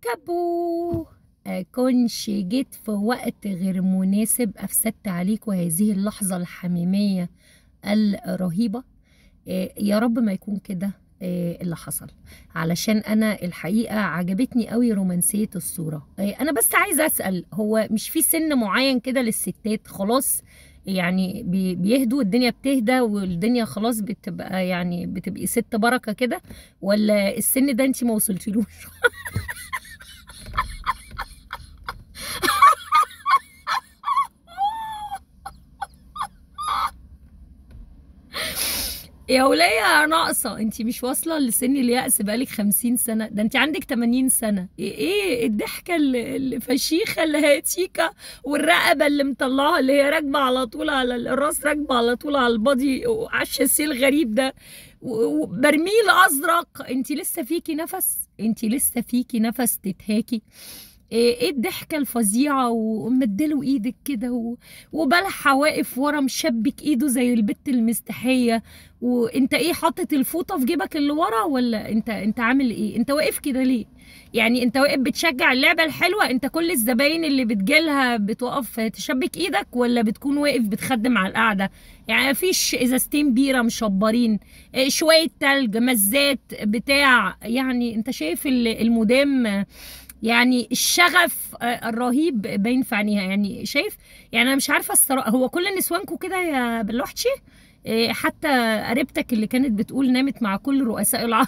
بيكابو. أكونش جيت في وقت غير مناسب أفسدت عليكم هذه اللحظة الحميمية الرهيبة. يا رب ما يكون كده اللي حصل، علشان أنا الحقيقة عجبتني قوي رومانسية الصورة. أنا بس عايزة أسأل، هو مش في سن معين كده للستات خلاص يعني بيهدوا، الدنيا بتهدى والدنيا خلاص بتبقى يعني بتبقي ست بركة كده، ولا السن ده انتي ما وصلتلوش؟ يا ولية ناقصة، انتي مش واصلة لسن اليأس بقالك 50 سنة، ده انتي عندك 80 سنة. ايه الضحكة الفشيخة اللي هي تيكا، والرقبة اللي مطلعها اللي هي راكبة على طول على الراس، راكبة على طول على البادي وعلى الشاسيه الغريب ده، وبرميل ازرق. انتي لسه فيكي نفس، انتي لسه فيكي نفس تتهاكي. ايه الضحكه الفظيعه، ومديله ايدك كده وبلحة واقف ورا مشبك ايده زي البت المستحيه. وانت ايه، حاطط الفوطه في جيبك اللي ورا، ولا انت عامل ايه؟ انت واقف كده ليه؟ يعني انت واقف بتشجع اللعبه الحلوه؟ انت كل الزباين اللي بتجيلها بتوقف تشبك ايدك، ولا بتكون واقف بتخدم على القعده؟ يعني مفيش ازازتين بيره مشبرين، شويه تلج، مزات بتاع، يعني انت شايف المدام يعني الشغف الرهيب باين في عينيها، يعني شايف. يعني انا مش عارفه الصراحه، هو كل نسوانكم كده يا بلوحتشي؟ حتى قريبتك اللي كانت بتقول نامت مع كل رؤساء العرب.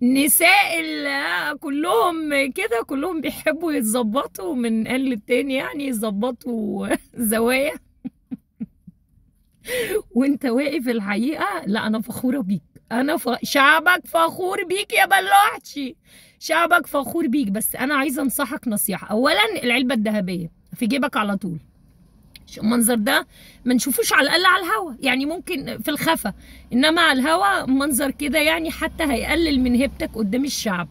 نساء كلهم كده، كلهم بيحبوا يتظبطوا من آن للتاني، يعني يظبطوا زوايا. وانت واقف الحقيقه، لا انا فخوره بيك. شعبك فخور بيك يا بلوحتشي، شعبك فخور بيك. بس انا عايزه انصحك نصيحه. اولا العلبه الذهبيه في جيبك على طول، المنظر ده ما نشوفوش على الاقل على الهوا، يعني ممكن في الخفا، انما على الهوا منظر كده يعني حتى هيقلل من هيبتك قدام الشعب،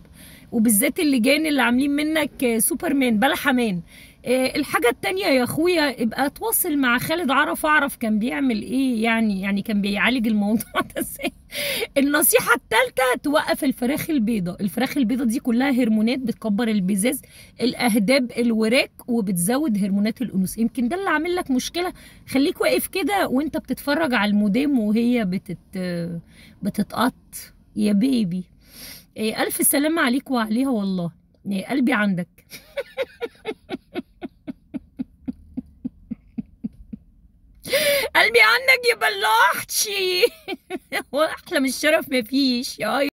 وبالذات اللجان اللي عاملين منك سوبرمان بلا حمان. الحاجة التانية يا اخويا، ابقى تواصل مع خالد عرف، اعرف كان بيعمل ايه، يعني كان بيعالج الموضوع ده ازاي. النصيحة التالتة توقف الفراخ البيضة. الفراخ البيضة دي كلها هرمونات بتكبر البزاز، الأهداب، الوراك، وبتزود هرمونات الأنوثة. يمكن ده اللي عامل لك مشكلة. خليك واقف كده وانت بتتفرج على المدام وهي بتتقط يا بيبي. ألف سلامة عليك وعليها والله. قلبي عندك. قلبي عندك يا بلاحتشي. واحلى من الشرف مفيش.